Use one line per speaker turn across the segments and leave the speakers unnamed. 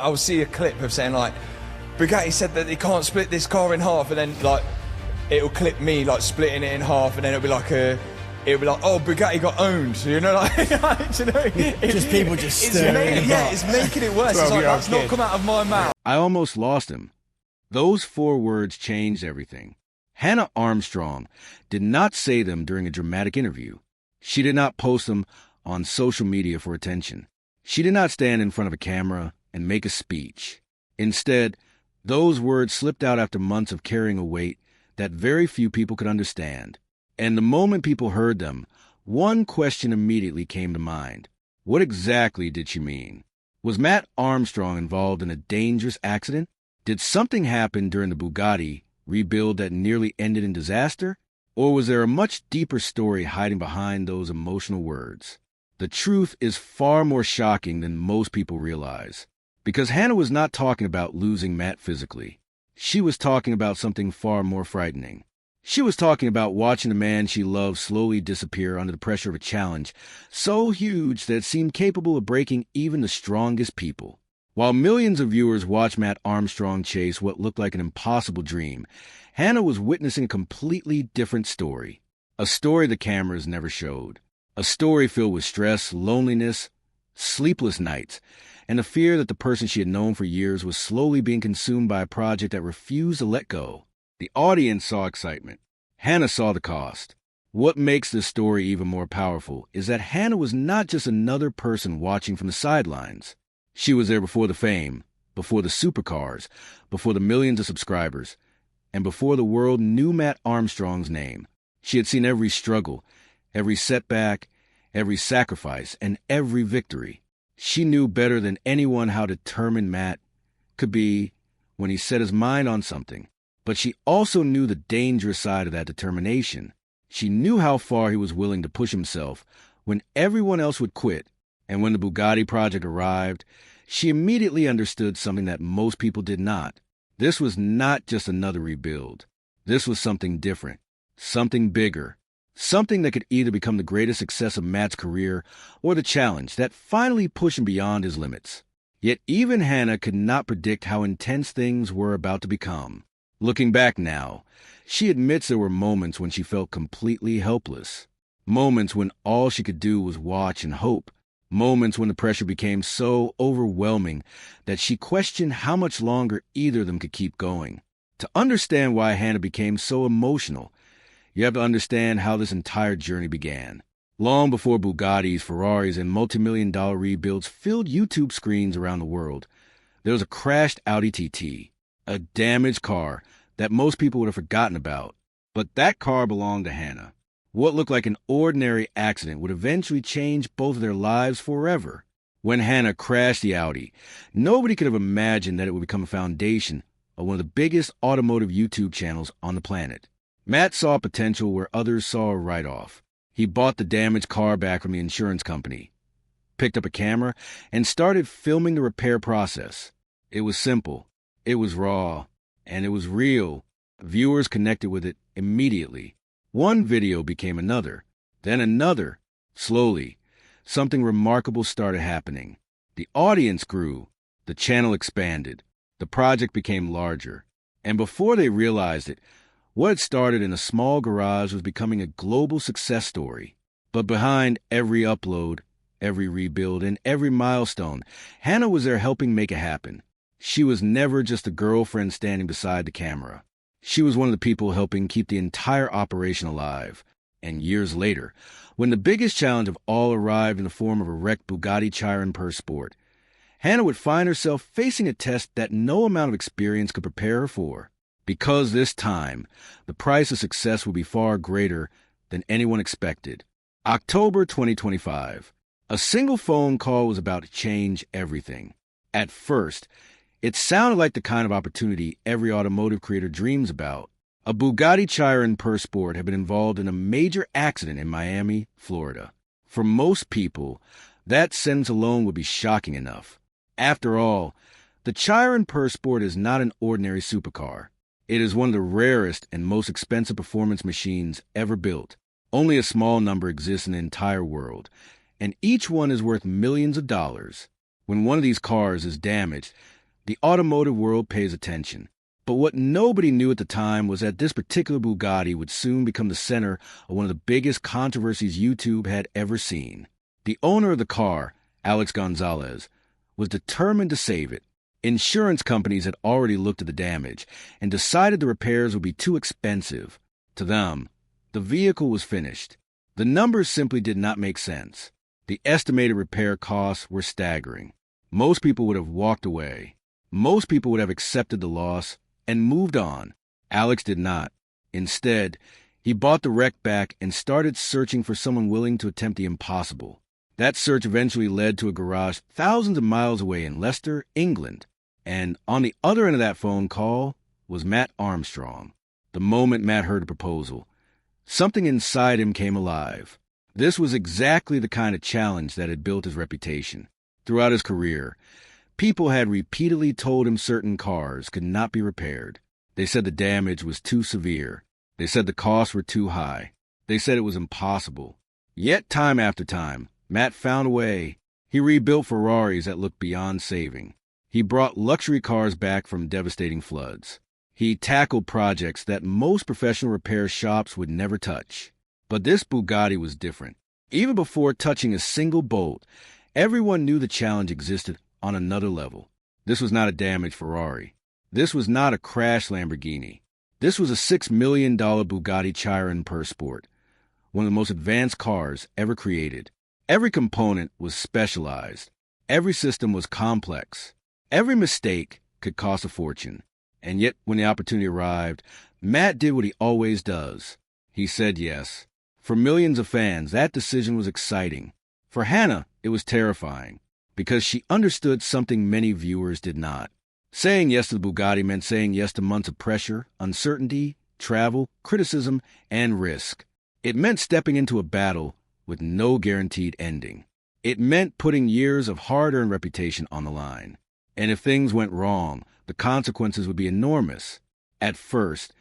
I'll see a clip of saying like, Bugatti said that they can't split this car in half, and then like it'll clip me like splitting it in half, and then it'll be like, oh, Bugatti got owned, you know, like, you know,
just people just staring.
It's making it worse. It's like, that's not come out of my mouth.
I almost lost him. Those 4 words changed everything. Hannah Armstrong did not say them during a dramatic interview. She did not post them on social media for attention. She did not stand in front of a camera and make a speech. Instead, those words slipped out after months of carrying a weight that very few people could understand. And the moment people heard them, one question immediately came to mind. What exactly did she mean? Was Mat Armstrong involved in a dangerous accident? Did something happen during the Bugatti rebuild that nearly ended in disaster? Or was there a much deeper story hiding behind those emotional words? The truth is far more shocking than most people realize. Because Hannah was not talking about losing Mat physically. She was talking about something far more frightening. She was talking about watching the man she loved slowly disappear under the pressure of a challenge so huge that it seemed capable of breaking even the strongest people. While millions of viewers watched Mat Armstrong chase what looked like an impossible dream, Hannah was witnessing a completely different story. A story the cameras never showed. A story filled with stress, loneliness, sleepless nights, and the fear that the person she had known for years was slowly being consumed by a project that refused to let go. The audience saw excitement. Hannah saw the cost. What makes this story even more powerful is that Hannah was not just another person watching from the sidelines. She was there before the fame, before the supercars, before the millions of subscribers, and before the world knew Mat Armstrong's name. She had seen every struggle, every setback, every sacrifice, and every victory. She knew better than anyone how determined Mat could be when he set his mind on something. But she also knew the dangerous side of that determination. She knew how far he was willing to push himself when everyone else would quit. And when the Bugatti project arrived, she immediately understood something that most people did not. This was not just another rebuild. This was something different, something bigger, something that could either become the greatest success of Mat's career or the challenge that finally pushed him beyond his limits. Yet even Hannah could not predict how intense things were about to become. Looking back now, she admits there were moments when she felt completely helpless. Moments when all she could do was watch and hope. Moments when the pressure became so overwhelming that she questioned how much longer either of them could keep going. To understand why Hannah became so emotional, you have to understand how this entire journey began. Long before Bugattis, Ferraris, and multi-million-dollar rebuilds filled YouTube screens around the world, there was a crashed Audi TT, a damaged car that most people would have forgotten about. But that car belonged to Hannah. What looked like an ordinary accident would eventually change both of their lives forever. When Hannah crashed the Audi, nobody could have imagined that it would become a foundation of one of the biggest automotive YouTube channels on the planet. Mat saw potential where others saw a write-off. He bought the damaged car back from the insurance company, picked up a camera, and started filming the repair process. It was simple, it was raw, and it was real. Viewers connected with it immediately. One video became another, then another. Slowly, something remarkable started happening. The audience grew, the channel expanded, the project became larger. And before they realized it, what had started in a small garage was becoming a global success story. But behind every upload, every rebuild, and every milestone, Hannah was there helping make it happen. She was never just a girlfriend standing beside the camera. She was one of the people helping keep the entire operation alive. And years later, when the biggest challenge of all arrived in the form of a wrecked Bugatti Chiron per Sport, Hannah would find herself facing a test that no amount of experience could prepare her for. Because this time, the price of success would be far greater than anyone expected. October 2025. A single phone call was about to change everything. At first, it sounded like the kind of opportunity every automotive creator dreams about. A Bugatti Chiron per Sport had been involved in a major accident in Miami, Florida. For most people, that sentence alone would be shocking enough. After all, the Chiron per Sport is not an ordinary supercar. It is one of the rarest and most expensive performance machines ever built. Only a small number exists in the entire world, and each one is worth millions of dollars. When one of these cars is damaged, the automotive world pays attention. But what nobody knew at the time was that this particular Bugatti would soon become the center of one of the biggest controversies YouTube had ever seen. The owner of the car, Alex Gonzalez, was determined to save it. Insurance companies had already looked at the damage and decided the repairs would be too expensive. To them, the vehicle was finished. The numbers simply did not make sense. The estimated repair costs were staggering. Most people would have walked away. Most people would have accepted the loss and moved on. Alex did not. Instead, he bought the wreck back and started searching for someone willing to attempt the impossible. That search eventually led to a garage thousands of miles away in Leicester, England. And on the other end of that phone call was Mat Armstrong. The moment Matt heard the proposal, something inside him came alive. This was exactly the kind of challenge that had built his reputation. Throughout his career, people had repeatedly told him certain cars could not be repaired. They said the damage was too severe. They said the costs were too high. They said it was impossible. Yet time after time, Matt found a way. He rebuilt Ferraris that looked beyond saving. He brought luxury cars back from devastating floods. He tackled projects that most professional repair shops would never touch. But this Bugatti was different. Even before touching a single bolt, everyone knew the challenge existed on another level. This was not a damaged Ferrari. This was not a crashed Lamborghini. This was a $6 million Bugatti Chiron Per Sport, one of the most advanced cars ever created. Every component was specialized. Every system was complex. Every mistake could cost a fortune. And yet, when the opportunity arrived, Matt did what he always does. He said yes. For millions of fans, that decision was exciting. For Hannah, it was terrifying, because she understood something many viewers did not. Saying yes to the Bugatti meant saying yes to months of pressure, uncertainty, travel, criticism, and risk. It meant stepping into a battle with no guaranteed ending. It meant putting years of hard-earned reputation on the line. And if things went wrong, the consequences would be enormous. At first,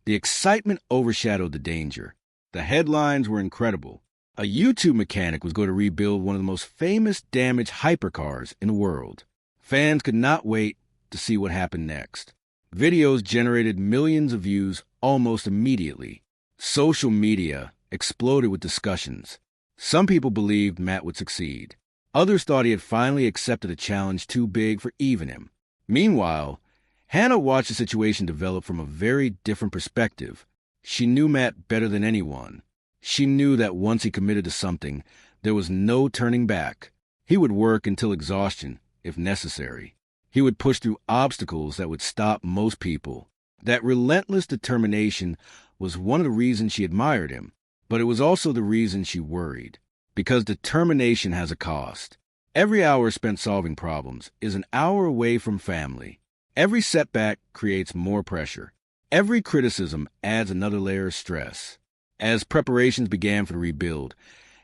the excitement overshadowed the danger. The headlines were incredible. A YouTube mechanic was going to rebuild one of the most famous damaged hypercars in the world. Fans could not wait to see what happened next. Videos generated millions of views almost immediately. Social media exploded with discussions. Some people believed Matt would succeed. Others thought he had finally accepted a challenge too big for even him. Meanwhile, Hannah watched the situation develop from a very different perspective. She knew Matt better than anyone. She knew that once he committed to something, there was no turning back. He would work until exhaustion, if necessary. He would push through obstacles that would stop most people. That relentless determination was one of the reasons she admired him, but it was also the reason she worried. Because determination has a cost. Every hour spent solving problems is an hour away from family. Every setback creates more pressure. Every criticism adds another layer of stress. As preparations began for the rebuild,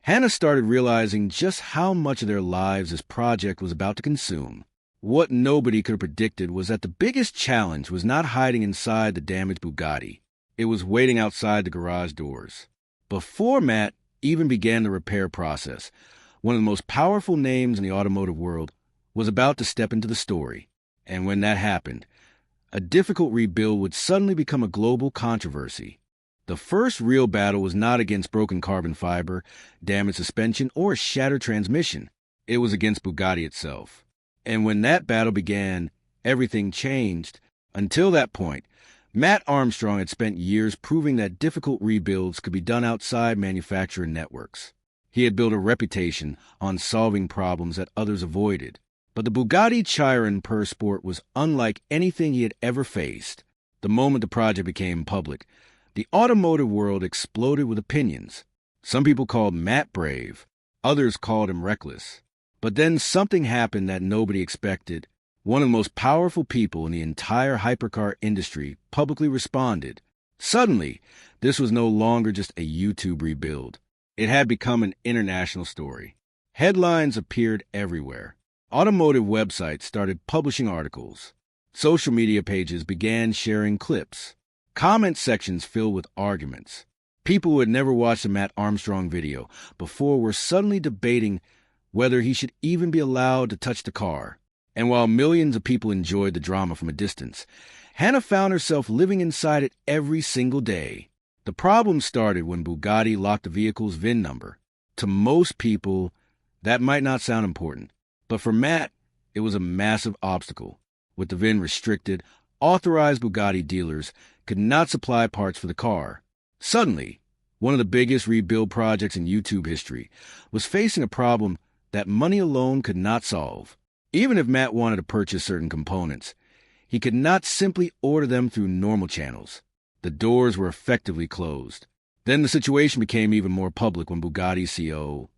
Hannah started realizing just how much of their lives this project was about to consume. What nobody could have predicted was that the biggest challenge was not hiding inside the damaged Bugatti. It was waiting outside the garage doors. Before Matt even began the repair process, one of the most powerful names in the automotive world was about to step into the story. And when that happened, a difficult rebuild would suddenly become a global controversy. The first real battle was not against broken carbon fiber, damaged suspension, or a shattered transmission. It was against Bugatti itself. And when that battle began, everything changed. Until that point, Mat Armstrong had spent years proving that difficult rebuilds could be done outside manufacturer networks. He had built a reputation on solving problems that others avoided. But the Bugatti Chiron Per Sport was unlike anything he had ever faced. The moment the project became public, the automotive world exploded with opinions. Some people called Matt brave. Others called him reckless. But then something happened that nobody expected. One of the most powerful people in the entire hypercar industry publicly responded. Suddenly, this was no longer just a YouTube rebuild. It had become an international story. Headlines appeared everywhere. Automotive websites started publishing articles. Social media pages began sharing clips. Comment sections filled with arguments. People who had never watched a Mat Armstrong video before were suddenly debating whether he should even be allowed to touch the car. And while millions of people enjoyed the drama from a distance, Hannah found herself living inside it every single day. The problem started when Bugatti locked the vehicle's VIN number. To most people, that might not sound important, but for Matt, it was a massive obstacle. With the VIN restricted, authorized Bugatti dealers could not supply parts for the car. Suddenly, one of the biggest rebuild projects in YouTube history was facing a problem that money alone could not solve. Even if Matt wanted to purchase certain components, he could not simply order them through normal channels. The doors were effectively closed. Then the situation became even more public when Bugatti CEO,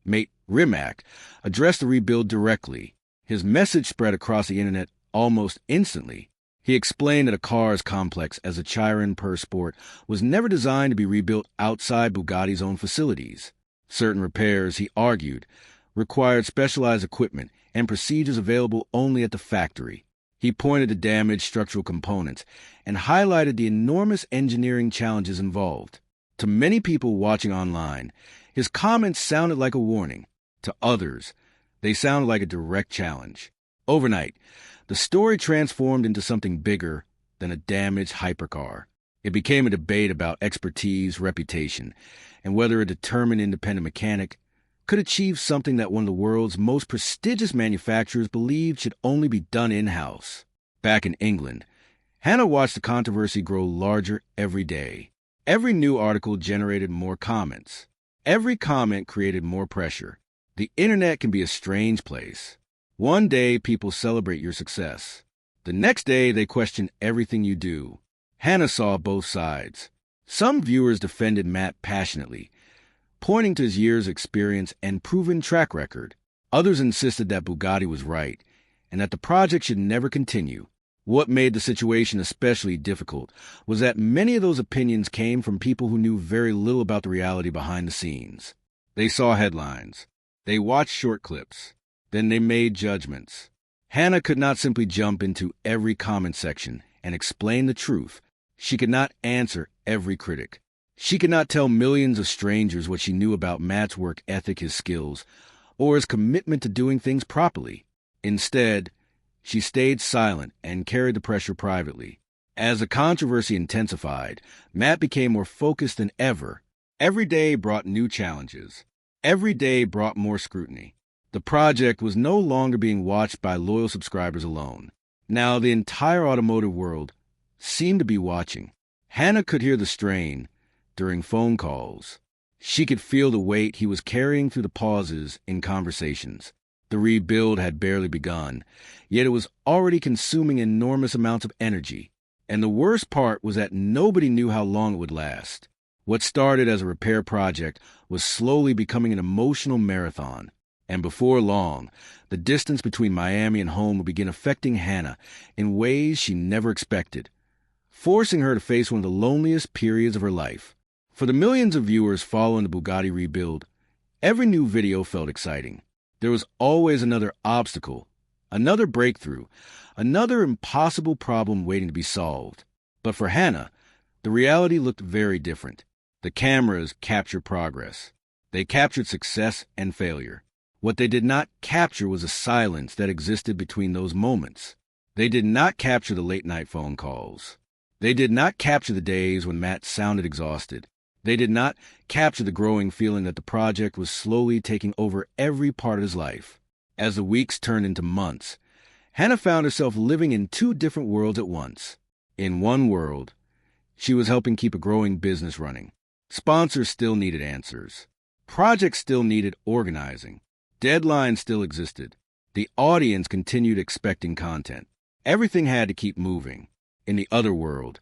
Mat Armstrong, addressed the rebuild directly. His message spread across the internet almost instantly. He explained that a car as complex as a Chiron Per Sport was never designed to be rebuilt outside Bugatti's own facilities. Certain repairs, he argued, required specialized equipment and procedures available only at the factory. He pointed to damaged structural components and highlighted the enormous engineering challenges involved. To many people watching online, his comments sounded like a warning. To others, they sounded like a direct challenge. Overnight, the story transformed into something bigger than a damaged hypercar. It became a debate about expertise, reputation, and whether a determined independent mechanic could achieve something that one of the world's most prestigious manufacturers believed should only be done in-house. Back in England, Hannah watched the controversy grow larger every day. Every new article generated more comments. Every comment created more pressure. The internet can be a strange place. One day, people celebrate your success. The next day, they question everything you do. Hannah saw both sides. Some viewers defended Matt passionately, pointing to his years of experience and proven track record. Others insisted that Bugatti was right and that the project should never continue. What made the situation especially difficult was that many of those opinions came from people who knew very little about the reality behind the scenes. They saw headlines. They watched short clips. Then they made judgments. Hannah could not simply jump into every comment section and explain the truth. She could not answer every critic. She could not tell millions of strangers what she knew about Matt's work ethic, his skills, or his commitment to doing things properly. Instead, she stayed silent and carried the pressure privately. As the controversy intensified, Matt became more focused than ever. Every day brought new challenges. Every day brought more scrutiny. The project was no longer being watched by loyal subscribers alone. Now the entire automotive world seemed to be watching. Hannah could hear the strain during phone calls. She could feel the weight he was carrying through the pauses in conversations. The rebuild had barely begun, yet it was already consuming enormous amounts of energy. And the worst part was that nobody knew how long it would last. What started as a repair project was slowly becoming an emotional marathon. And before long, the distance between Miami and home would begin affecting Hannah in ways she never expected, forcing her to face one of the loneliest periods of her life. For the millions of viewers following the Bugatti rebuild, every new video felt exciting. There was always another obstacle, another breakthrough, another impossible problem waiting to be solved. But for Hannah, the reality looked very different. The cameras captured progress. They captured success and failure. What they did not capture was a silence that existed between those moments. They did not capture the late-night phone calls. They did not capture the days when Matt sounded exhausted. They did not capture the growing feeling that the project was slowly taking over every part of his life. As the weeks turned into months, Hannah found herself living in two different worlds at once. In one world, she was helping keep a growing business running. Sponsors still needed answers. Projects still needed organizing. Deadlines still existed. The audience continued expecting content. Everything had to keep moving. In the other world,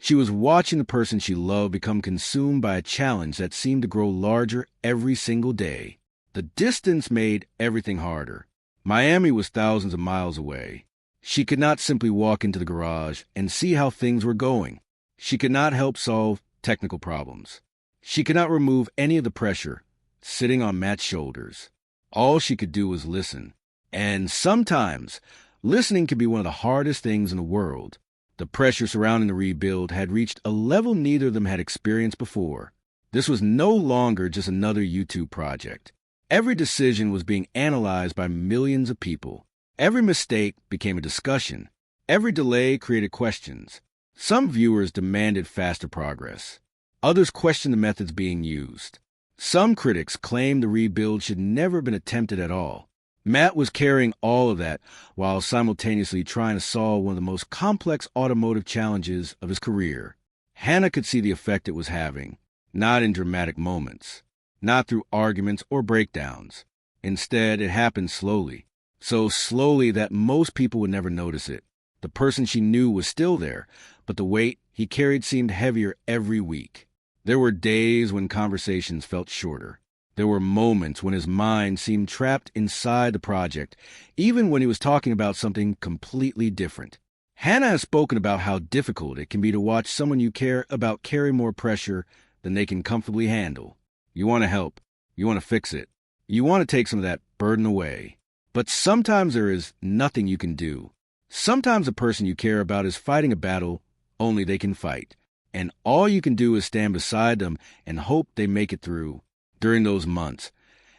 she was watching the person she loved become consumed by a challenge that seemed to grow larger every single day. The distance made everything harder. Miami was thousands of miles away. She could not simply walk into the garage and see how things were going. She could not help solve technical problems. She could not remove any of the pressure sitting on Matt's shoulders. All she could do was listen. And sometimes, listening can be one of the hardest things in the world. The pressure surrounding the rebuild had reached a level neither of them had experienced before. This was no longer just another YouTube project. Every decision was being analyzed by millions of people. Every mistake became a discussion. Every delay created questions. Some viewers demanded faster progress. Others questioned the methods being used. Some critics claimed the rebuild should never have been attempted at all. Mat was carrying all of that while simultaneously trying to solve one of the most complex automotive challenges of his career. Hannah could see the effect it was having, not in dramatic moments, not through arguments or breakdowns. Instead, it happened slowly, so slowly that most people would never notice it. The person she knew was still there, but the weight he carried seemed heavier every week. There were days when conversations felt shorter. There were moments when his mind seemed trapped inside the project, even when he was talking about something completely different. Hannah has spoken about how difficult it can be to watch someone you care about carry more pressure than they can comfortably handle. You want to help. You want to fix it. You want to take some of that burden away. But sometimes there is nothing you can do. Sometimes the person you care about is fighting a battle only they can fight, and all you can do is stand beside them and hope they make it through. During those months,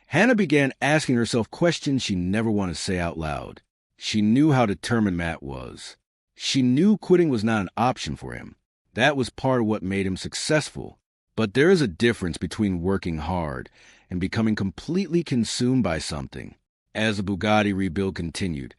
Hannah began asking herself questions she never wanted to say out loud. She knew how determined Mat was. She knew quitting was not an option for him. That was part of what made him successful. But there is a difference between working hard and becoming completely consumed by something. As the Bugatti rebuild continued,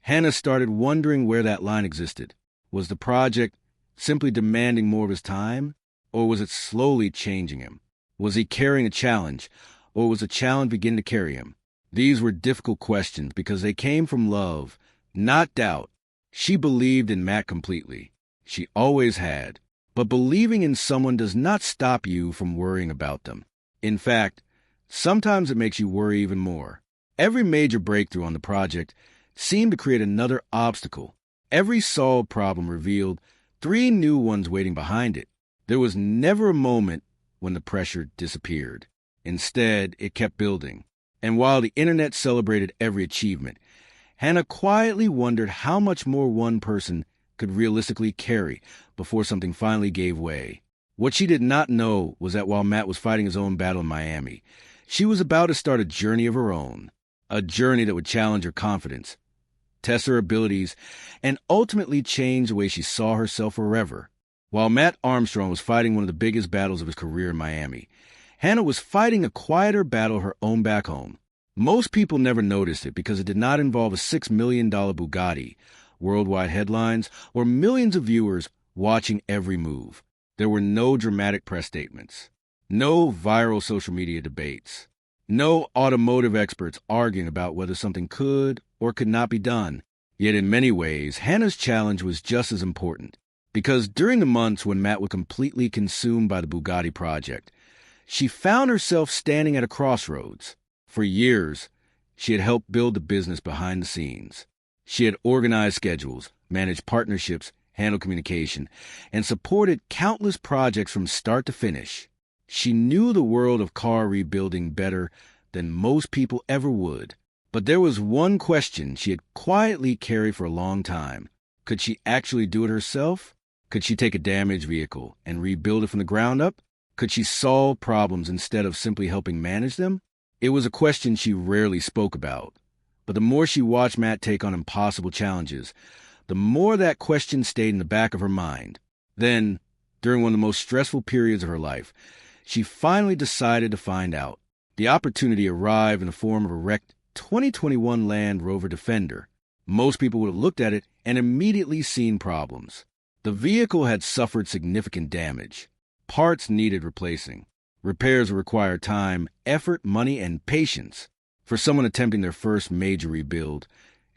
Hannah started wondering where that line existed. Was the project simply demanding more of his time, or was it slowly changing him? Was he carrying a challenge, or was a challenge beginning to carry him? These were difficult questions because they came from love, not doubt. She believed in Mat completely. She always had. But believing in someone does not stop you from worrying about them. In fact, sometimes it makes you worry even more. Every major breakthrough on the project seemed to create another obstacle. Every solved problem revealed 3 new ones waiting behind it. There was never a moment when the pressure disappeared. Instead, it kept building. And while the internet celebrated every achievement, Hannah quietly wondered how much more one person could realistically carry before something finally gave way. What she did not know was that while Mat was fighting his own battle in Miami, she was about to start a journey of her own, a journey that would challenge her confidence, test her abilities, and ultimately change the way she saw herself forever. While Mat Armstrong was fighting one of the biggest battles of his career in Miami, Hannah was fighting a quieter battle her own back home. Most people never noticed it because it did not involve a $6 million Bugatti, worldwide headlines, or millions of viewers watching every move. There were no dramatic press statements, no viral social media debates, no automotive experts arguing about whether something could or could not be done. Yet in many ways, Hannah's challenge was just as important, because during the months when Mat was completely consumed by the Bugatti project, she found herself standing at a crossroads. For years, she had helped build the business behind the scenes. She had organized schedules, managed partnerships, handled communication, and supported countless projects from start to finish. She knew the world of car rebuilding better than most people ever would. But there was one question she had quietly carried for a long time. Could she actually do it herself? Could she take a damaged vehicle and rebuild it from the ground up? Could she solve problems instead of simply helping manage them? It was a question she rarely spoke about. But the more she watched Mat take on impossible challenges, the more that question stayed in the back of her mind. Then, during one of the most stressful periods of her life, she finally decided to find out. The opportunity arrived in the form of a wrecked 2021 Land Rover Defender. Most people would have looked at it and immediately seen problems. The vehicle had suffered significant damage. Parts needed replacing. Repairs required time, effort, money, and patience. For someone attempting their first major rebuild,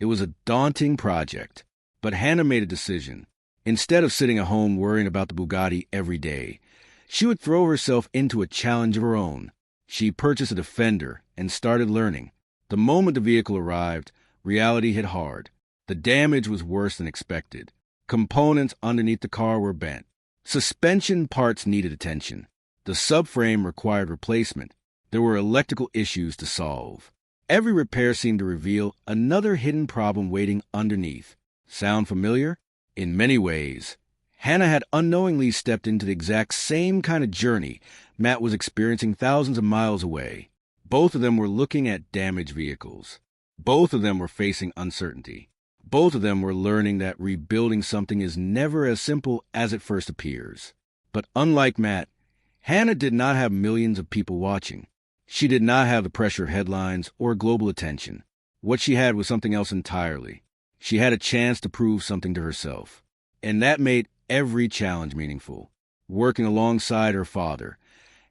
it was a daunting project. But Hannah made a decision. Instead of sitting at home worrying about the Bugatti every day, she would throw herself into a challenge of her own. She purchased a Defender and started learning. The moment the vehicle arrived, reality hit hard. The damage was worse than expected. Components underneath the car were bent. Suspension parts needed attention. The subframe required replacement. There were electrical issues to solve. Every repair seemed to reveal another hidden problem waiting underneath. Sound familiar? In many ways, Hannah had unknowingly stepped into the exact same kind of journey Mat was experiencing thousands of miles away. Both of them were looking at damaged vehicles. Both of them were facing uncertainty. Both of them were learning that rebuilding something is never as simple as it first appears. But unlike Matt, Hannah did not have millions of people watching. She did not have the pressure of headlines or global attention. What she had was something else entirely. She had a chance to prove something to herself. And that made every challenge meaningful. Working alongside her father,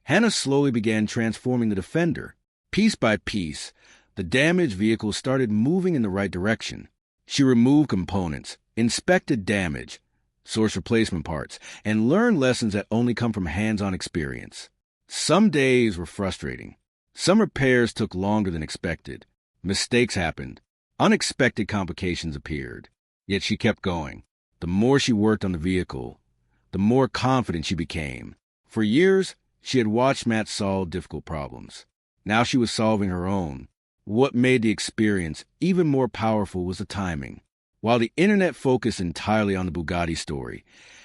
Hannah slowly began transforming the Defender. Piece by piece, the damaged vehicle started moving in the right direction. She removed components, inspected damage, sourced replacement parts, and learned lessons that only come from hands-on experience. Some days were frustrating. Some repairs took longer than expected. Mistakes happened. Unexpected complications appeared. Yet she kept going. The more she worked on the vehicle, the more confident she became. For years, she had watched Matt solve difficult problems. Now she was solving her own. What made the experience even more powerful was the timing. While the internet focused entirely on the Bugatti story,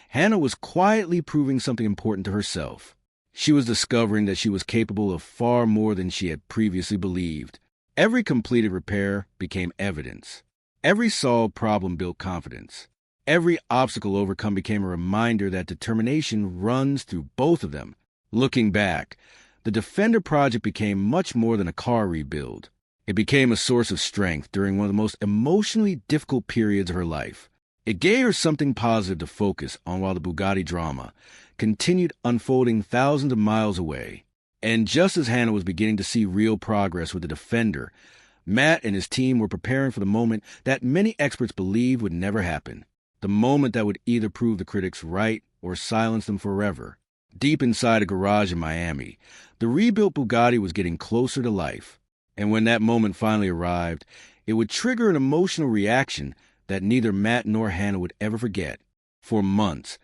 Hannah was quietly proving something important to herself. She was discovering that she was capable of far more than she had previously believed. Every completed repair became evidence. Every solved problem built confidence. Every obstacle overcome became a reminder that determination runs through both of them. Looking back, the Defender project became much more than a car rebuild. It became a source of strength during one of the most emotionally difficult periods of her life. It gave her something positive to focus on while the Bugatti drama continued unfolding thousands of miles away. And just as Hannah was beginning to see real progress with the Defender, Matt and his team were preparing for the moment that many experts believed would never happen. The moment that would either prove the critics right or silence them forever. Deep inside a garage in Miami, the rebuilt Bugatti was getting closer to life. And when that moment finally arrived, it would trigger an emotional reaction that neither Matt nor Hannah would ever forget. For months,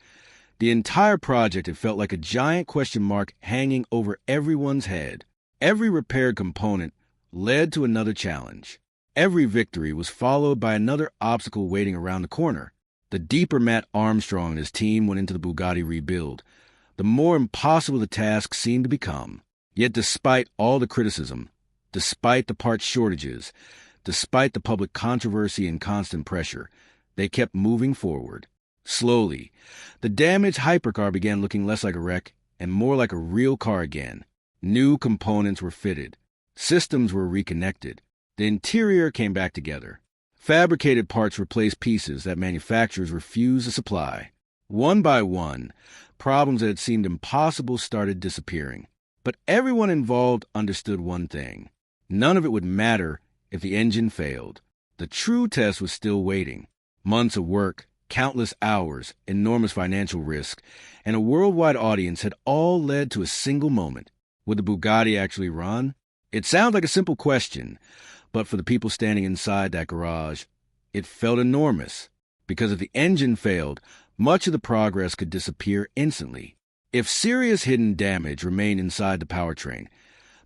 the entire project had felt like a giant question mark hanging over everyone's head. Every repaired component led to another challenge. Every victory was followed by another obstacle waiting around the corner. The deeper Mat Armstrong and his team went into the Bugatti rebuild, the more impossible the task seemed to become. Yet despite all the criticism, despite the part shortages, despite the public controversy and constant pressure, they kept moving forward. Slowly, the damaged hypercar began looking less like a wreck and more like a real car again. New components were fitted. Systems were reconnected. The interior came back together. Fabricated parts replaced pieces that manufacturers refused to supply. One by one, problems that had seemed impossible started disappearing. But everyone involved understood one thing. None of it would matter if the engine failed. The true test was still waiting. Months of work, countless hours, enormous financial risk, and a worldwide audience had all led to a single moment. Would the Bugatti actually run? It sounds like a simple question, but for the people standing inside that garage, it felt enormous. Because if the engine failed, much of the progress could disappear instantly. If serious hidden damage remained inside the powertrain,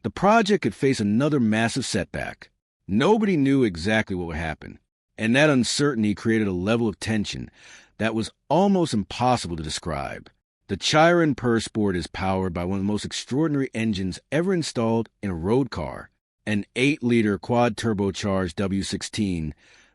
the project could face another massive setback. Nobody knew exactly what would happen, and that uncertainty created a level of tension that was almost impossible to describe. The Chiron Pur Sport is powered by one of the most extraordinary engines ever installed in a road car, an 8-liter quad-turbocharged W16,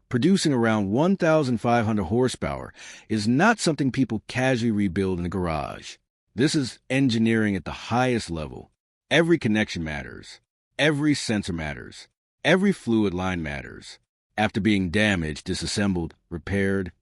producing around 1,500 horsepower, is not something people casually rebuild in a garage. This is engineering at the highest level. Every connection matters. Every sensor matters. Every fluid line matters. After being damaged, disassembled, repaired,